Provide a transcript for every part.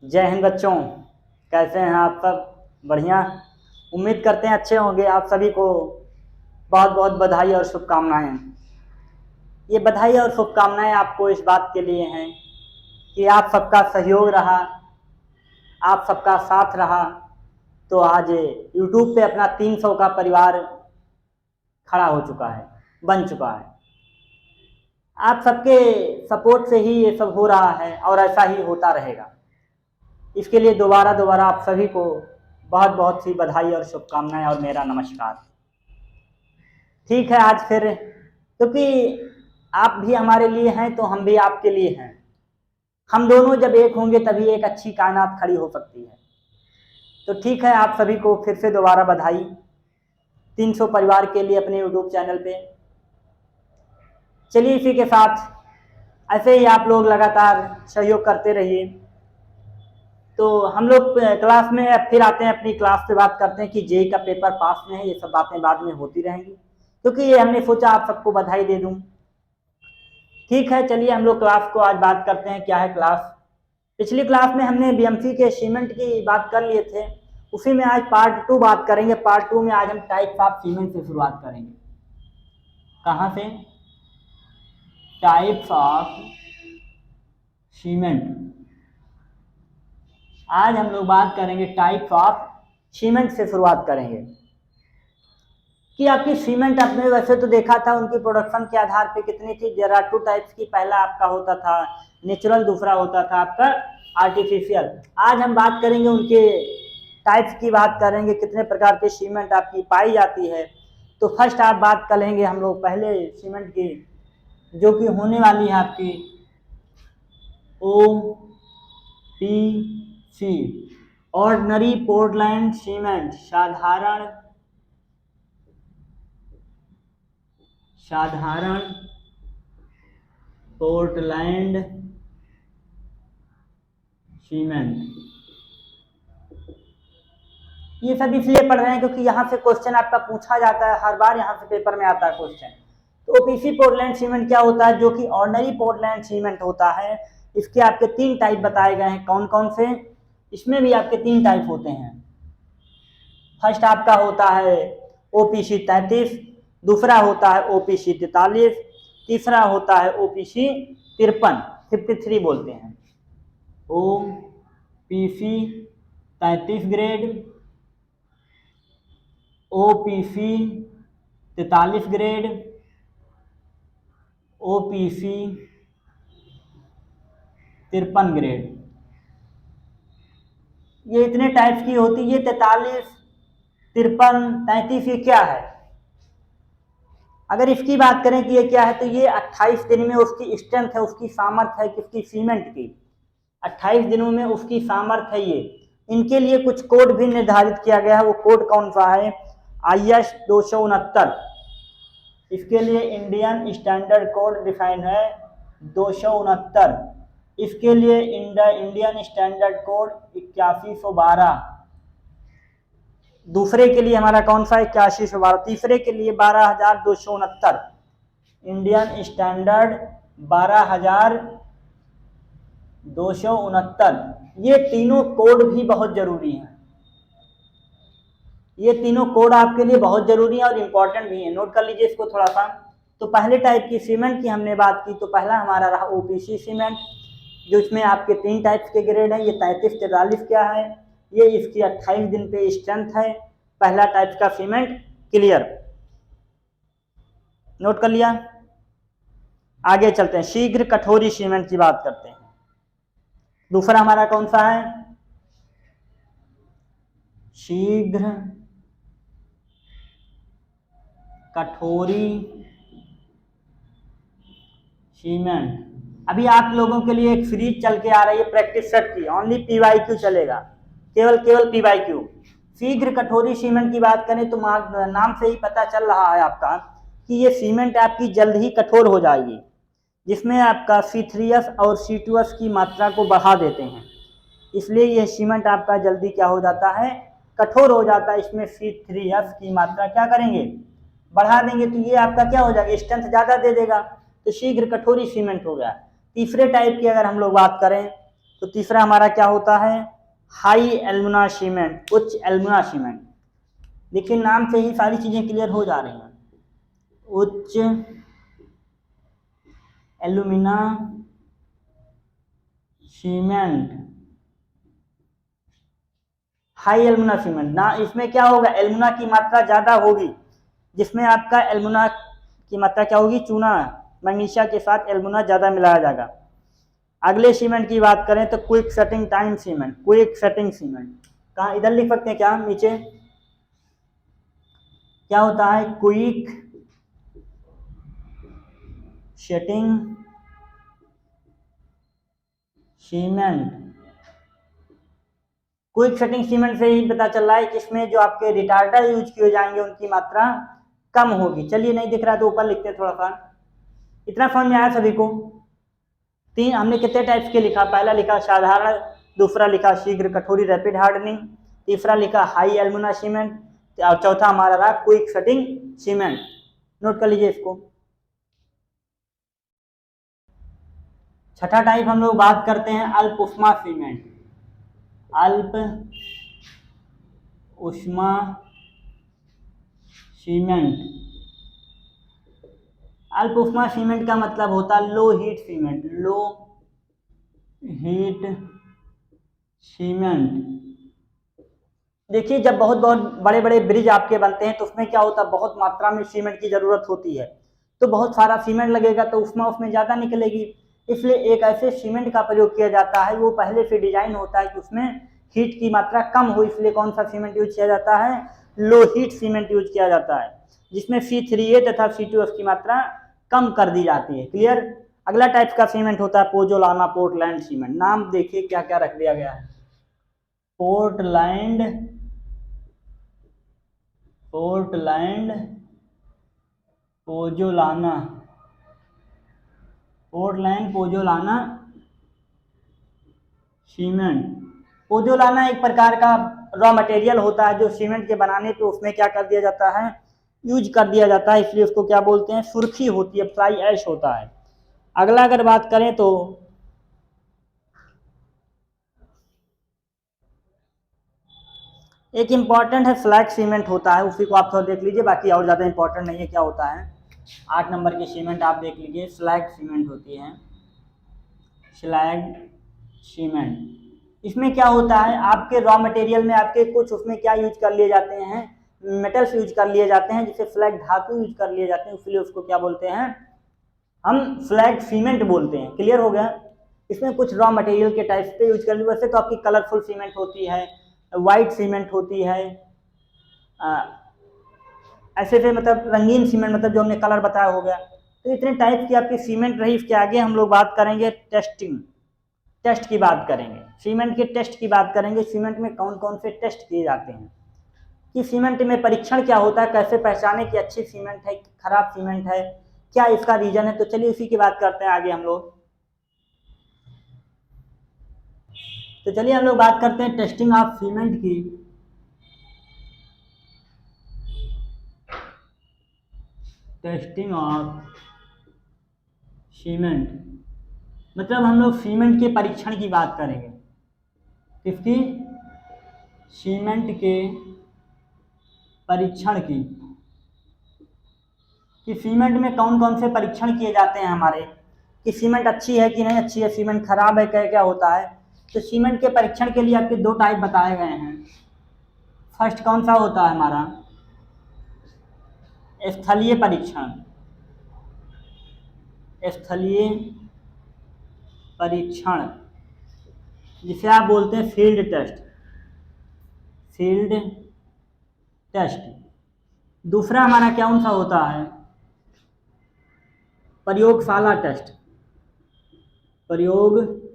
जय हिंद बच्चों। कैसे हैं आप सब? बढ़िया। उम्मीद करते हैं अच्छे होंगे। आप सभी को बहुत बहुत बधाई और शुभकामनाएं। ये बधाई और शुभकामनाएं आपको इस बात के लिए हैं कि आप सबका सहयोग रहा, आप सबका साथ रहा, तो आज यूट्यूब पे अपना 300 का परिवार खड़ा हो चुका है, बन चुका है। आप सबके सपोर्ट से ही ये सब हो रहा है और ऐसा ही होता रहेगा। इसके लिए दोबारा दोबारा आप सभी को बहुत बहुत सी बधाई और शुभकामनाएं और मेरा नमस्कार। ठीक है, आज फिर क्योंकि आप भी हमारे लिए हैं तो हम भी आपके लिए हैं। हम दोनों जब एक होंगे तभी एक अच्छी कायनात खड़ी हो सकती है। तो ठीक है, आप सभी को फिर से दोबारा बधाई 300 परिवार के लिए अपने यूट्यूब चैनल पे। चलिए, इसी के साथ ऐसे ही आप लोग लगातार सहयोग करते रहिए। तो हम लोग क्लास में फिर आते हैं, अपनी क्लास पे बात करते हैं कि जेई का पेपर पास में है। ये सब बातें बाद में होती रहेंगी क्योंकि ये हमने सोचा आप सबको बधाई दे दूं। ठीक है, चलिए हम लोग क्लास को आज बात करते हैं। क्या है क्लास? पिछली क्लास में हमने बीएमसी के सीमेंट की बात कर लिए थे, उसी में आज पार्ट 2 बात करेंगे। पार्ट 2 में आज हम टाइप्स ऑफ सीमेंट से शुरुआत करेंगे। कहाँ से? Types of cement. आज हम लोग बात करेंगे टाइप्स ऑफ सीमेंट से शुरुआत करेंगे कि आपकी सीमेंट आपने वैसे तो देखा था उनकी प्रोडक्शन के आधार पे कितनी थी। देयर आर 2 टाइप्स की। पहला आपका होता था नेचुरल, दूसरा होता था आपका आर्टिफिशियल। आज हम बात करेंगे उनके टाइप्स की, बात करेंगे कितने प्रकार के सीमेंट आपकी पाई जाती है। तो फर्स्ट आप बात करेंगे हम लोग पहले सीमेंट की, जो कि होने वाली है आपकी OPC, ऑर्डिनरी पोर्टलैंड सीमेंट। साधारण पोर्टलैंड सीमेंट। ये सब इसलिए पढ़ रहे हैं क्योंकि यहाँ से क्वेश्चन आपका पूछा जाता है, हर बार यहाँ से पेपर में आता है क्वेश्चन। तो ओपीसी पोर्टलैंड सीमेंट क्या होता है? जो कि ऑर्डिनरी पोर्टलैंड सीमेंट होता है। इसके आपके 3 टाइप बताए गए हैं। कौन कौन से? इसमें भी आपके 3 टाइप होते हैं। फर्स्ट आपका होता है OPC 33, दूसरा होता है OPC 43, तीसरा होता है OPC 53, 53 बोलते हैं। OPC 33 grade, OPC 43 grade, OPC 53 grade. ये इतने टाइप्स की होती है। 43, 53, 33 ये क्या है? अगर इसकी बात करें कि ये क्या है, तो ये 28 दिन में उसकी स्ट्रेंथ है, उसकी सामर्थ्य है किसकी? सीमेंट की। 28 दिनों में उसकी सामर्थ्य है ये। इनके लिए कुछ कोड भी निर्धारित किया गया है। वो कोड कौन सा है? IS 269। इसके लिए इंडियन स्टैंडर्ड कोड डिफाइंड है 269। इसके लिए इंडियन स्टैंडर्ड कोड 8112। दूसरे के लिए हमारा कौन सा? 8112। तीसरे के लिए 12269। Indian standard 12269। ये तीनों कोड भी बहुत जरूरी हैं। ये तीनों कोड आपके लिए बहुत जरूरी है और इंपॉर्टेंट भी है। नोट कर लीजिए इसको थोड़ा सा। तो पहले टाइप की सीमेंट की हमने बात की, तो पहला हमारा रहा OPC सीमेंट, जो इसमें आपके 3 टाइप्स के ग्रेड हैं। ये 33, 43 क्या है? ये इसकी 28 दिन पे स्ट्रेंथ है। पहला टाइप का सीमेंट क्लियर, नोट कर लिया। आगे चलते हैं, शीघ्र कठोरी सीमेंट की बात करते हैं। दूसरा हमारा कौन सा है? शीघ्र कठोरी सीमेंट। अभी आप लोगों के लिए एक सीरीज चल के आ रही है प्रैक्टिस सेट की, ओनली PYQ चलेगा, केवल PYQ। शीघ्र कठोरी सीमेंट की बात करें तो नाम से ही पता चल रहा है आपका कि ये सीमेंट आपकी जल्द ही कठोर हो जाएगी, जिसमें आपका C3S और C2S की मात्रा को बढ़ा देते हैं। इसलिए यह सीमेंट आपका जल्दी क्या हो जाता है? कठोर हो जाता है। इसमें C3S की मात्रा क्या करेंगे? बढ़ा देंगे। तो ये आपका क्या हो जाएगा? स्ट्रेंथ ज़्यादा दे देगा। तो शीघ्र कठोरी सीमेंट हो गया। तीसरे टाइप की अगर हम लोग बात करें तो तीसरा हमारा क्या होता है, हाई एल्युमिना सीमेंट, उच्च एल्युमिना सीमेंट। देखिए नाम से ही सारी चीजें क्लियर हो जा रही हैं। उच्च alumina cement, high alumina cement ना, इसमें क्या होगा, एल्युमिना की मात्रा ज्यादा होगी, जिसमें आपका एल्युमिना की मात्रा क्या होगी, चूना मैग्नीशिया के साथ एल्युमिना ज्यादा मिलाया जाएगा। अगले सीमेंट की बात करें तो quick setting time cement, quick setting cement, कहाँ इधर लिख सकते हैं क्या नीचे, क्या होता है, quick setting cement. Quick setting cement से ही पता चल रहा है कि इसमें जो आपके रिटार्डर यूज किए जाएंगे उनकी मात्रा कम होगी। चलिए नहीं दिख रहा तो ऊपर लिखते हैं थोड़ा सा। इतना समझ में आया सभी को? तीन हमने कितने टाइप्स के लिखा, पहला लिखा साधारण, दूसरा लिखा शीघ्र कठोरी रैपिड हार्डनिंग, तीसरा लिखा हाई एल्युमिना सीमेंट और चौथा हमारा रहा क्विक सेटिंग सीमेंट। नोट कर लीजिए इसको। छठा टाइप हम लोग बात करते हैं अल्प उष्मा सीमेंट। अल्प उष्मा सीमेंट, अल्प उष्मा सीमेंट का मतलब होता है low heat cement, low heat cement. देखिए जब बहुत बहुत बड़े बड़े ब्रिज आपके बनते हैं तो उसमें क्या होता है, बहुत मात्रा में सीमेंट की जरूरत होती है, तो बहुत सारा सीमेंट लगेगा तो उष्मा उसमें ज्यादा निकलेगी, इसलिए एक ऐसे सीमेंट का प्रयोग किया जाता है, वो पहले से डिजाइन होता है कि उसमें हीट की मात्रा कम हो, इसलिए कौन सा सीमेंट यूज किया जाता है, लो हीट सीमेंट यूज किया जाता है, जिसमें C3A तथा C2F की मात्रा कम कर दी जाती है। क्लियर? अगला टाइप का सीमेंट होता है पोजोलाना पोर्टलैंड सीमेंट। नाम देखिए क्या क्या रख दिया गया है, Portland, Portland pozzolana, Portland pozzolana cement. Pozzolana एक प्रकार का रॉ मटेरियल होता है जो सीमेंट के बनाने पे उसमें क्या कर दिया जाता है, यूज कर दिया जाता है, इसलिए उसको क्या बोलते हैं, सुर्खी होती है, फ्लाई ऐश होता है। अगला अगर बात करें तो एक इम्पॉर्टेंट है स्लैग सीमेंट होता है, उसी को आप थोड़ा देख लीजिए, बाकी और ज़्यादा इंपॉर्टेंट नहीं है। क्या होता है, 8 नंबर की सीमेंट आप देख लीजिए, स्लैग सीमेंट होती है, स्लैग सीमेंट। इसमें क्या होता है, आपके रॉ मटेरियल में आपके कुछ उसमें क्या यूज कर लिए जाते हैं, मेटल्स यूज कर लिए जाते हैं, जिसे फ्लैग धातु यूज कर लिए जाते हैं, इसलिए उसको क्या बोलते हैं, हम फ्लैग सीमेंट बोलते हैं। क्लियर हो गया? इसमें कुछ रॉ मटेरियल के टाइप पे यूज कर ली, वैसे तो आपकी कलरफुल सीमेंट होती है, वाइट सीमेंट होती है, ऐसे से मतलब रंगीन सीमेंट, मतलब जो हमने कलर बताया हो गया। तो इतने टाइप की आपकी सीमेंट रही। इसके आगे हम लोग बात करेंगे टेस्टिंग, टेस्ट की बात करेंगे, सीमेंट के टेस्ट की बात करेंगे, सीमेंट में कौन कौन से टेस्ट किए जाते हैं, कि सीमेंट में परीक्षण क्या होता है, कैसे पहचाने कि अच्छी सीमेंट है खराब सीमेंट है, क्या इसका रीजन है। तो चलिए उसी की बात करते हैं आगे हम लोग। तो चलिए हम लोग बात करते हैं टेस्टिंग ऑफ सीमेंट की। टेस्टिंग ऑफ सीमेंट मतलब हम लोग सीमेंट के परीक्षण की बात करेंगे। किसकी? सीमेंट के परीक्षण की, कि सीमेंट में कौन कौन से परीक्षण किए जाते हैं हमारे, कि सीमेंट अच्छी है कि नहीं अच्छी है, सीमेंट खराब है, क्या क्या होता है। तो सीमेंट के परीक्षण के लिए आपके 2 टाइप बताए गए हैं। फर्स्ट कौन सा होता है हमारा, स्थलीय परीक्षण, स्थलीय परीक्षण जिसे आप बोलते हैं फील्ड टेस्ट, फील्ड टेस्ट। दूसरा हमारा कौन सा होता है, प्रयोगशाला टेस्ट, प्रयोगशाला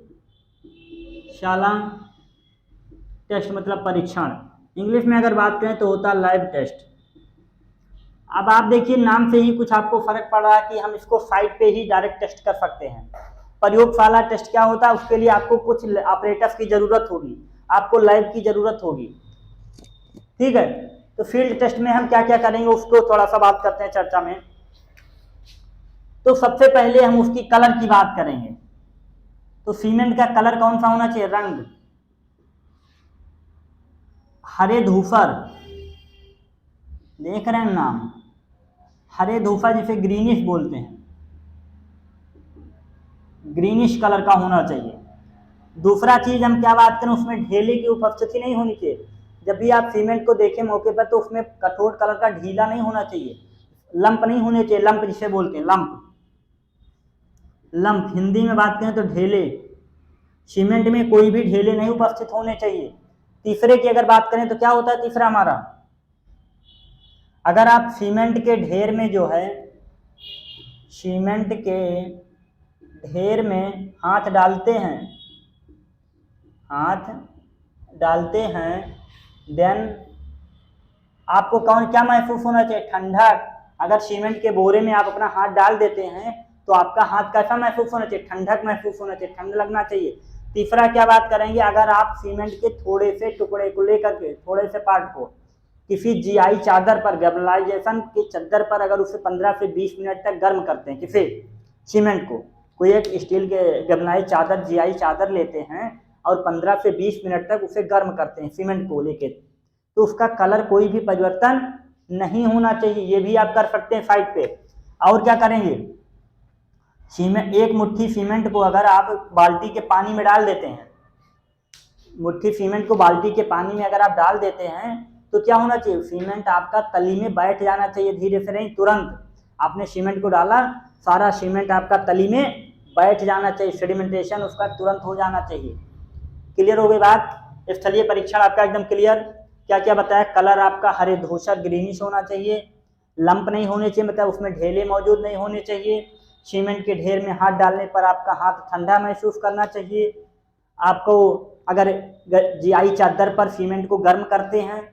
टेस्ट मतलब परीक्षण। इंग्लिश में अगर बात करें तो होता है लैब टेस्ट। अब आप देखिए नाम से ही कुछ आपको फर्क पड़ रहा है कि हम इसको साइट पे ही डायरेक्ट टेस्ट कर सकते हैं। प्रयोगशाला टेस्ट क्या होता है, उसके लिए आपको कुछ ऑपरेटर्स की जरूरत होगी, आपको लैब की जरूरत होगी। ठीक है, तो फील्ड टेस्ट में हम क्या क्या करेंगे उसको थोड़ा सा बात करते हैं चर्चा में। तो सबसे पहले हम उसकी कलर की बात करेंगे। तो सीमेंट का कलर कौन सा होना चाहिए? रंग हरे धूसर, देख रहे हैं नाम, हरे धूसर जिसे ग्रीनिश बोलते हैं, ग्रीनिश कलर का होना चाहिए। दूसरा चीज हम क्या बात करें, उसमें ढेले की उपस्थिति नहीं होनी चाहिए। जब भी आप सीमेंट को देखें मौके पर तो उसमें कठोर कलर का ढीला नहीं होना चाहिए, लंप नहीं होने चाहिए, लंप जिसे बोलते हैं, लंप, लंप हिंदी में बात करें तो ढेले, सीमेंट में कोई भी ढेले नहीं उपस्थित होने चाहिए। तीसरे की अगर बात करें तो क्या होता है तीसरा हमारा, अगर आप सीमेंट के ढेर में जो है, सीमेंट के ढेर में हाथ डालते हैं, हाथ डालते हैं, देन आपको कौन क्या महसूस होना चाहिए? ठंडक। अगर सीमेंट के बोरे में आप अपना हाथ डाल देते हैं तो आपका हाथ कैसा महसूस होना चाहिए? ठंडक महसूस होना चाहिए, ठंड लगना चाहिए। तीसरा क्या बात करेंगे, अगर आप सीमेंट के थोड़े से टुकड़े को लेकर के, थोड़े से पार्ट को किसी जीआई चादर पर, गैल्वेनाइजेशन की चादर पर अगर उसे 15 से 20 मिनट तक गर्म करते हैं, किसे? सीमेंट को। कोई एक स्टील के गैल्वेनाइज चादर, जीआई चादर लेते हैं और 15 से 20 मिनट तक उसे गर्म करते हैं सीमेंट को लेके, तो उसका कलर कोई भी परिवर्तन नहीं होना चाहिए। ये भी आप कर सकते हैं साइड पे। और क्या करेंगे, सीमेंट, एक मुट्ठी सीमेंट को अगर आप बाल्टी के पानी में डाल देते हैं, मुट्ठी सीमेंट को बाल्टी के पानी में अगर आप डाल देते हैं तो क्या होना चाहिए? सीमेंट आपका तली में बैठ जाना चाहिए, धीरे से नहीं, तुरंत। आपने सीमेंट को डाला, सारा सीमेंट आपका तली में बैठ जाना चाहिए, सेडिमेंटेशन उसका तुरंत हो जाना चाहिए। क्लियर हो गई बात? स्थलीय परीक्षण आपका एकदम क्लियर। क्या क्या बताया? कलर आपका हरे धूसर ग्रीनिश होना चाहिए, लंप नहीं होने चाहिए, मतलब उसमें ढेले मौजूद नहीं होने चाहिए, सीमेंट के ढेर में हाथ डालने पर आपका हाथ ठंडा महसूस करना चाहिए, आपको अगर जीआई चादर पर सीमेंट को गर्म करते हैं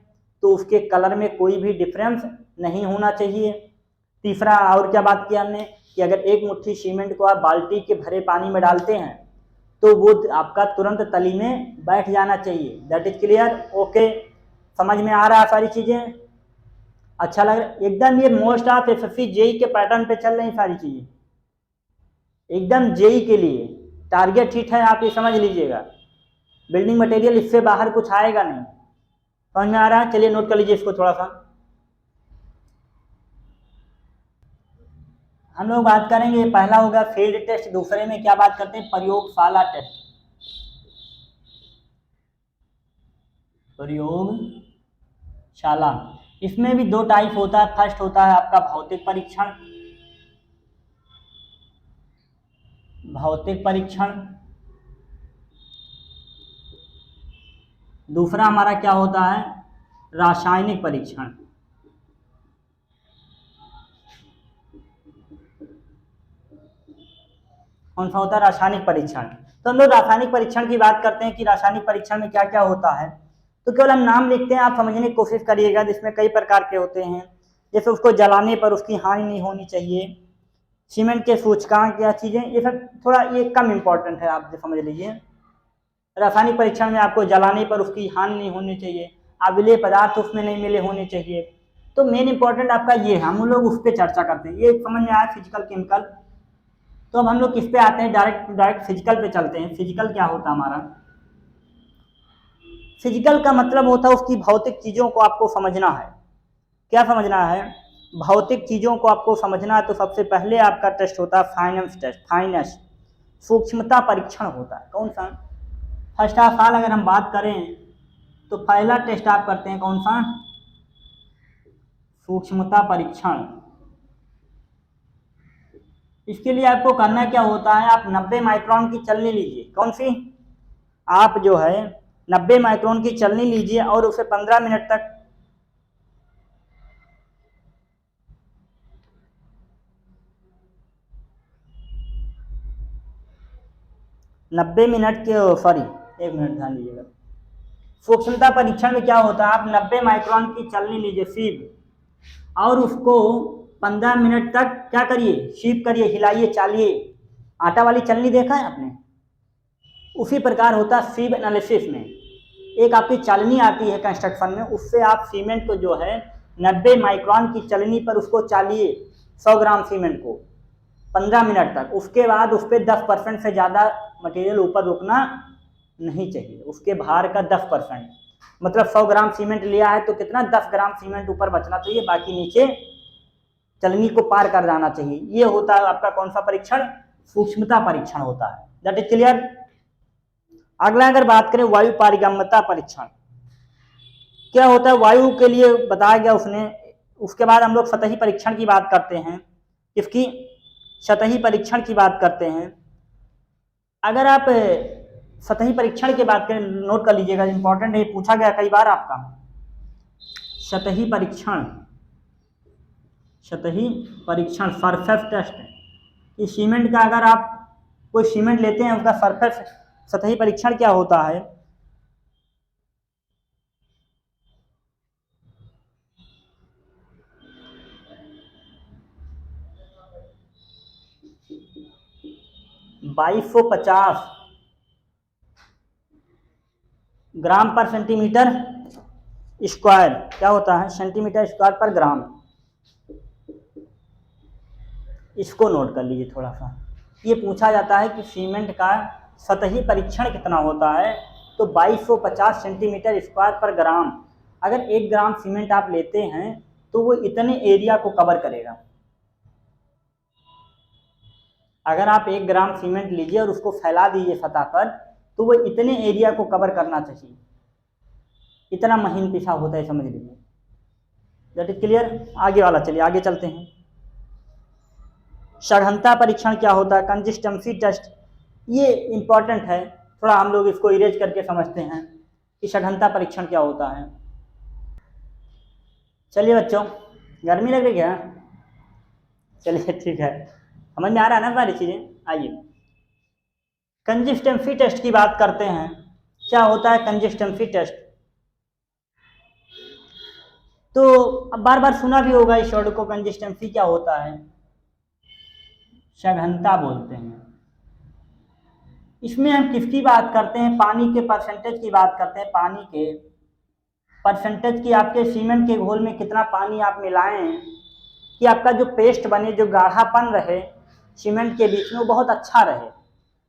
तो उसके कलर में कोई भी डिफरेंस नहीं होना चाहिए। तीसरा और क्या बात किया हमने कि अगर एक मुट्ठी सीमेंट को आप बाल्टी के भरे पानी में डालते हैं तो वो आपका तुरंत तली में बैठ जाना चाहिए। That is clear? ओके, समझ में आ रहा है सारी चीजें? अच्छा लग रहा है एकदम? ये मोस्ट ऑफ एसएससी जेई के पैटर्न पे चल रही सारी चीजें, एकदम जेई के लिए टारगेट हिट है, आप ये समझ लीजिएगा। बिल्डिंग मटेरियल इससे बाहर कुछ आएगा नहीं। समझ में आ रहा है? चलिए नोट कर लीजिए इसको थोड़ा सा। हम लोग बात करेंगे, पहला होगा फील्ड टेस्ट, दूसरे में क्या बात करते हैं? प्रयोगशाला टेस्ट। प्रयोगशाला, इसमें भी दो टाइप होता है। फर्स्ट होता है आपका भौतिक परीक्षण, भौतिक परीक्षण। दूसरा हमारा क्या होता है? रासायनिक परीक्षण। कौन सा होता है? रासायनिक परीक्षण। तो हम लोग रासायनिक परीक्षण की बात करते हैं कि रासायनिक परीक्षण में क्या क्या होता है, तो केवल हम नाम लिखते हैं, आप समझने की कोशिश करिएगा। जिसमें कई प्रकार के होते हैं, जैसे उसको जलाने पर उसकी हानि नहीं होनी चाहिए, सीमेंट के सूचकांक या चीजें, ये सब थोड़ा ये कम इंपॉर्टेंट है, आप समझ लीजिए। रासायनिक परीक्षण में आपको जलाने पर उसकी हानि नहीं होनी चाहिए, अविलेय पदार्थ उसमें नहीं मिले होने चाहिए। तो मेन इंपॉर्टेंट आपका ये है, हम लोग उस पर चर्चा करते हैं। ये समझ में आया फिजिकल केमिकल। तो अब हम लोग किस पे आते हैं? डायरेक्ट फिजिकल पे चलते हैं। फिजिकल क्या होता है हमारा? फिजिकल का मतलब होता है उसकी भौतिक चीजों को आपको समझना है। क्या समझना है? भौतिक चीजों को आपको समझना है। तो सबसे पहले आपका टेस्ट होता है फाइनेंस टेस्ट, फाइनेंस, सूक्ष्मता परीक्षण होता है। कौन सा? फर्स्ट ऑफ ऑल अगर हम बात करें तो पहला टेस्ट आप करते हैं कौन सा? सूक्ष्मता परीक्षण। इसके लिए आपको करना क्या होता है? आप 90 माइक्रोन की चलनी लीजिए। कौन सी? आप जो है 90 माइक्रोन की चलनी लीजिए और उसे 15 मिनट तक 90 मिनट के, सॉरी 1 मिनट ध्यान दीजिएगा। सूक्ष्मता परीक्षण में क्या होता है? आप 90 माइक्रोन की चलनी लीजिए, सीप, और उसको 15 मिनट तक क्या करिए? शीप करिए, हिलाइए, चालिए। आटा वाली चलनी देखा है आपने? उसी प्रकार होता है सीप एनालिसिस में। एक आपकी चालनी आती है कंस्ट्रक्शन में, उससे आप सीमेंट को जो है 90 माइक्रोन की चलनी पर उसको चालिए, 100 ग्राम सीमेंट को, 15 मिनट तक। उसके बाद उस पर 10% से ज़्यादा मटेरियल ऊपर रुकना नहीं चाहिए, उसके भार का 10%। मतलब 100 ग्राम सीमेंट लिया है तो कितना 10 ग्राम सीमेंट ऊपर बचना चाहिए, बाकी नीचे चलनी को पार कर जाना चाहिए। ये होता है आपका कौन सा परीक्षण, सूक्ष्मता परीक्षण होता है। That is clear. अगला अगर बात करें वायु पारगम्यता परीक्षण, क्या होता है वायु के लिए बताया गया उसने। उसके बाद हम लोग सतही परीक्षण की बात करते हैं। इसकी सतही परीक्षण की बात करते हैं। अगर आप सतही परीक्षण की बात करें, नोट कर लीजिएगा, इंपॉर्टेंट है, पूछा गया कई बार आपका। सतही परीक्षण, सतही परीक्षण सरफेस टेस्ट। इस सीमेंट का अगर आप कोई सीमेंट लेते हैं उसका सरफेस सतही परीक्षण क्या होता है। बाईस सौ 50 ग्राम पर सेंटीमीटर स्क्वायर क्या होता है, सेंटीमीटर स्क्वायर पर ग्राम। इसको नोट कर लीजिए थोड़ा सा। ये पूछा जाता है कि सीमेंट का सतही परीक्षण कितना होता है, तो 2250 सेंटीमीटर स्क्वायर पर ग्राम। अगर 1 ग्राम सीमेंट आप लेते हैं तो वो इतने एरिया को कवर करेगा। अगर आप 1 ग्राम सीमेंट लीजिए और उसको फैला दीजिए सतह पर, तो वो इतने एरिया को कवर करना चाहिए। इतना महीन पिसा होता है, समझ लीजिए। That is clear. आगे वाला चलिए, आगे चलते हैं। सघनता परीक्षण क्या होता है, कंसिस्टेंसी टेस्ट। ये इंपॉर्टेंट है, थोड़ा हम लोग इसको इरेज करके समझते हैं कि सघनता परीक्षण क्या होता है। चलिए बच्चों, गर्मी लग रही है, चलिए ठीक है, समझ में आ रहा है ना सारी चीजें। आइए कंसिस्टेंसी टेस्ट की बात करते हैं। क्या होता है कंसिस्टेंसी टेस्ट, तो अब बार बार सुना भी होगा इस वर्ड को। कंसिस्टेंसी क्या होता है, सघनता बोलते हैं। इसमें हम किसकी बात करते हैं, पानी के परसेंटेज की बात करते हैं। पानी के परसेंटेज की, आपके सीमेंट के घोल में कितना पानी आप मिलाएं कि आपका जो पेस्ट बने, जो गाढ़ापन रहे सीमेंट के बीच में, वो बहुत अच्छा रहे,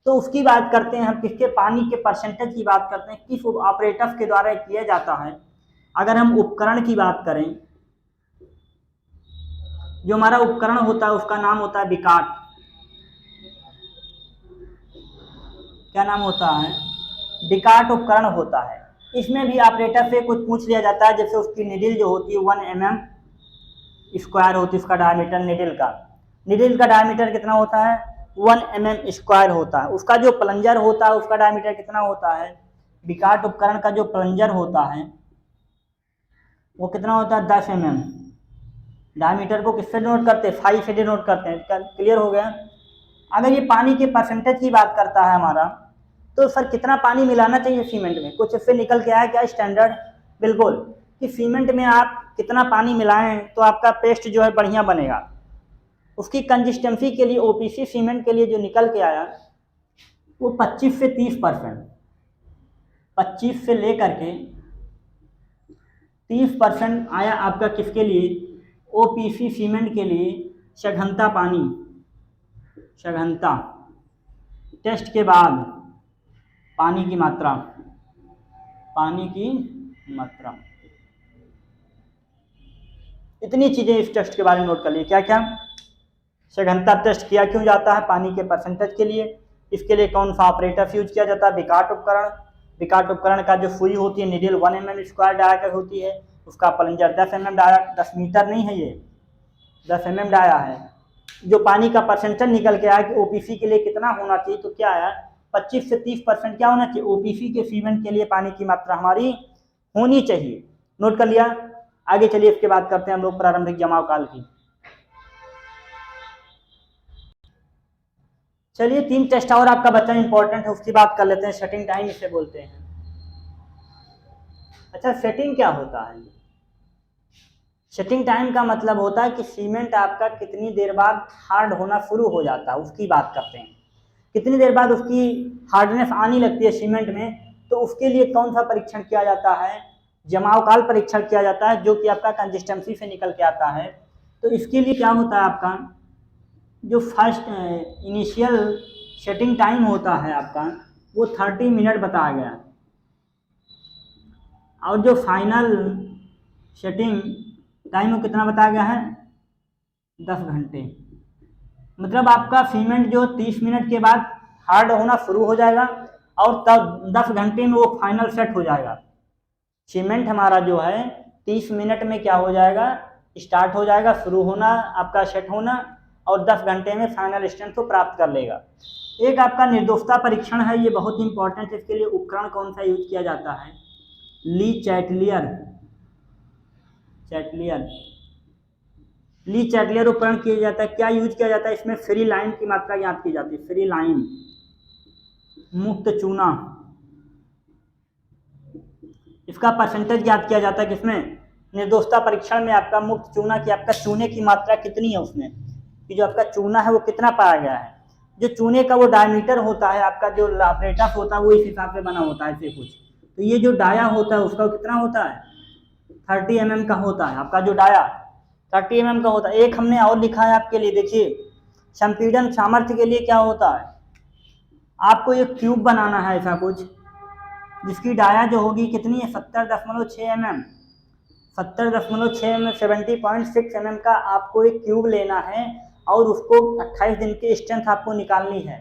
तो उसकी बात करते हैं हम। किसके, पानी के परसेंटेज की बात करते हैं, किस ऑपरेटर्स के द्वारा किया जाता है। अगर हम उपकरण की बात करें, जो हमारा उपकरण होता है उसका नाम होता है विकाट। क्या नाम होता है, विकाट उपकरण होता है। इसमें भी ऑपरेटर से कुछ पूछ लिया जाता है, जैसे उसकी निडिल जो होती है 1 mm स्क्वायर होती है, उसका डायमीटर निडिल का डायमीटर कितना होता है, 1 mm स्क्वायर होता है। उसका जो प्लंजर होता है उसका डायमीटर कितना होता है, विकाट उपकरण का जो प्लंजर होता है वो कितना होता है, 10 mm। डायमीटर को किससे डिनोट करते हैं, 5 से डिनोट करते हैं। क्लियर हो गया। अगर ये पानी के परसेंटेज की बात करता है हमारा, तो सर कितना पानी मिलाना चाहिए सीमेंट में, कुछ इससे निकल के आया क्या स्टैंडर्ड, बिल्कुल, कि सीमेंट में आप कितना पानी मिलाएं तो आपका पेस्ट जो है बढ़िया बनेगा। उसकी कंसिस्टेंसी के लिए ओपीसी सीमेंट के लिए जो निकल के आया वो 25 से 30%, 25 से लेकर के 30% आया आपका किसके लिए, ओपीसी सीमेंट के लिए। सघनता पानी, सघनता टेस्ट के बाद पानी की मात्रा, पानी की मात्रा, इतनी चीजें इस टेस्ट के बारे में नोट कर लिए। क्या क्या, सघनता टेस्ट किया क्यों जाता है, पानी के परसेंटेज के लिए। इसके लिए कौन सा ऑपरेटर यूज किया जाता है, विकाट उपकरण। विकाट उपकरण का जो सुई होती है निडिल 1 mm स्क्वायर डाया होती है, उसका प्लंजर 10 mm डाया, 10 मीटर नहीं है ये, 10 mm डाया है। जो पानी का परसेंटेज निकल के आया कि ओपीसी के लिए कितना होना चाहिए, तो क्या आया, 25 से 30% क्या होना चाहिए, ओपीसी के सीमेंट के लिए पानी की मात्रा हमारी होनी चाहिए। नोट कर लिया। आगे चलिए, इसके बाद करते हैं हम लोग प्रारंभिक जमाव काल की। चलिए 3 टेस्ट और आपका बच्चा इंपॉर्टेंट है, उसकी बात कर लेते हैं। सेटिंग टाइम इसे बोलते हैं। अच्छा, सेटिंग क्या होता है, सेटिंग टाइम का मतलब होता है कि सीमेंट आपका कितनी देर बाद हार्ड होना शुरू हो जाता है, उसकी बात करते हैं। कितनी देर बाद उसकी हार्डनेस आनी लगती है सीमेंट में, तो उसके लिए कौन सा परीक्षण किया जाता है, जमाव काल परीक्षण किया जाता है, जो कि आपका कंसिस्टेंसी से निकल के आता है। तो इसके लिए क्या होता है आपका, जो फर्स्ट इनिशियल सेटिंग टाइम होता है आपका वो 30 मिनट बताया गया है, और जो फाइनल सेटिंग टाइम वो कितना बताया गया है, 10 घंटे। मतलब आपका सीमेंट जो 30 मिनट के बाद हार्ड होना शुरू हो जाएगा और तब 10 घंटे में वो फाइनल सेट हो जाएगा। सीमेंट हमारा जो है 30 मिनट में क्या हो जाएगा, स्टार्ट हो जाएगा, शुरू होना आपका सेट होना, और 10 घंटे में फाइनल स्ट्रेंथ को प्राप्त कर लेगा। एक आपका निर्दोषता परीक्षण है, ये बहुत इंपॉर्टेंट है। इसके लिए उपकरण कौन सा यूज किया जाता है, ली चैटलियर उपकरण किया जाता है। क्या यूज किया जाता है इसमें, फ्री लाइन की मात्रा ज्ञात की जाती है, फ्री लाइन मुक्त चूना, इसका परसेंटेज ज्ञात किया जाता है किसमें, निर्दोषता परीक्षण में आपका मुक्त चूना की आपका चूने की मात्रा कितनी है उसमें, कि जो आपका चूना है वो कितना पाया गया है। जो चूने का वो डायमीटर होता है आपका, जो ऑपरेटस होता है वो इस हिसाब से बना होता है ऐसे कुछ। तो ये जो डाया होता है उसका कितना होता है, 30 mm का होता है आपका जो डाया, 30 mm का होता है। एक हमने और लिखा है आपके लिए, देखिए संपीड़न सामर्थ्य के लिए क्या होता है, आपको एक ट्यूब बनाना है ऐसा कुछ, जिसकी डाया जो होगी कितनी है, 70.6 mm, 70.6 mm, 70.6 mm का आपको एक ट्यूब लेना है, और उसको 28 दिन की स्ट्रेंथ आपको निकालनी है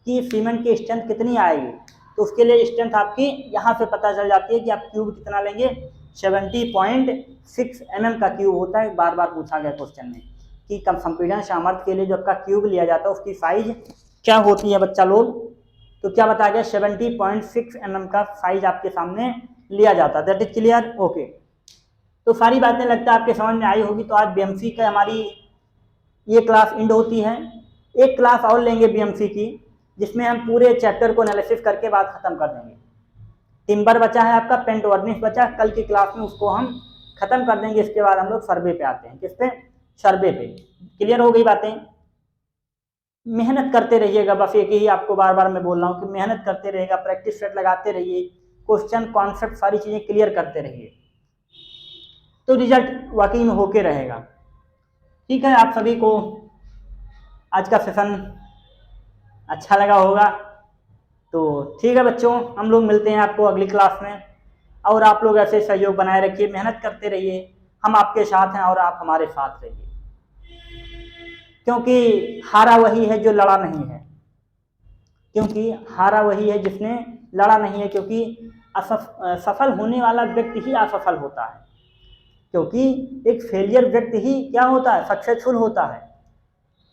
कि सीमेंट की स्ट्रेंथ कितनी आएगी। तो उसके लिए स्ट्रेंथ आपकी यहाँ से पता चल जाती है कि आप ट्यूब कितना लेंगे, 70.6 mm का क्यूब होता है। बार बार पूछा गया क्वेश्चन में कि कम संपीड़न सामर्थ्य के लिए जो आपका क्यूब लिया जाता है उसकी साइज क्या होती है बच्चा लोग, तो क्या बताया गया, 70.6 mm का साइज आपके सामने लिया जाता है। That is clear, okay. तो सारी बातें लगता है आपके समझ में आई होगी। तो आज बीएमसी का हमारी ये क्लास एंड होती है। एक क्लास और लेंगे बीएमसी की, जिसमें हम पूरे चैप्टर को एनालिसिस करके बात खत्म कर देंगे। टिम्बर बचा है आपका, पेंट वर्निश बचा, कल की क्लास में उसको हम खत्म कर देंगे। इसके बाद हम लोग सर्वे पे आते हैं, किस पे, सर्वे पे। क्लियर हो गई बातें, मेहनत करते रहिएगा, बस एक ही आपको बार बार मैं बोल रहा हूँ कि मेहनत करते रहिएगा, प्रैक्टिस सेट लगाते रहिए, क्वेश्चन कॉन्सेप्ट सारी चीजें क्लियर करते रहिए, तो रिजल्ट वाकई में होके रहेगा। ठीक है, आप सभी को आज का सेशन अच्छा लगा होगा। तो ठीक है बच्चों, हम लोग मिलते हैं आपको अगली क्लास में, और आप लोग ऐसे सहयोग बनाए रखिए, मेहनत करते रहिए, हम आपके साथ हैं और आप हमारे साथ रहिए, क्योंकि हारा वही है जो लड़ा नहीं है, क्योंकि हारा वही है जिसने लड़ा नहीं है, क्योंकि सफल होने वाला व्यक्ति ही असफल होता है, क्योंकि एक फेलियर व्यक्ति ही क्या होता है, सक्सेसफुल होता है,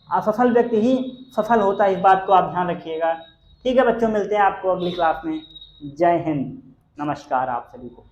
असफल व्यक्ति ही सफल होता है। इस बात को आप ध्यान रखिएगा। ठीक है बच्चों, मिलते हैं आपको अगली क्लास में। जय हिंद, नमस्कार आप सभी को।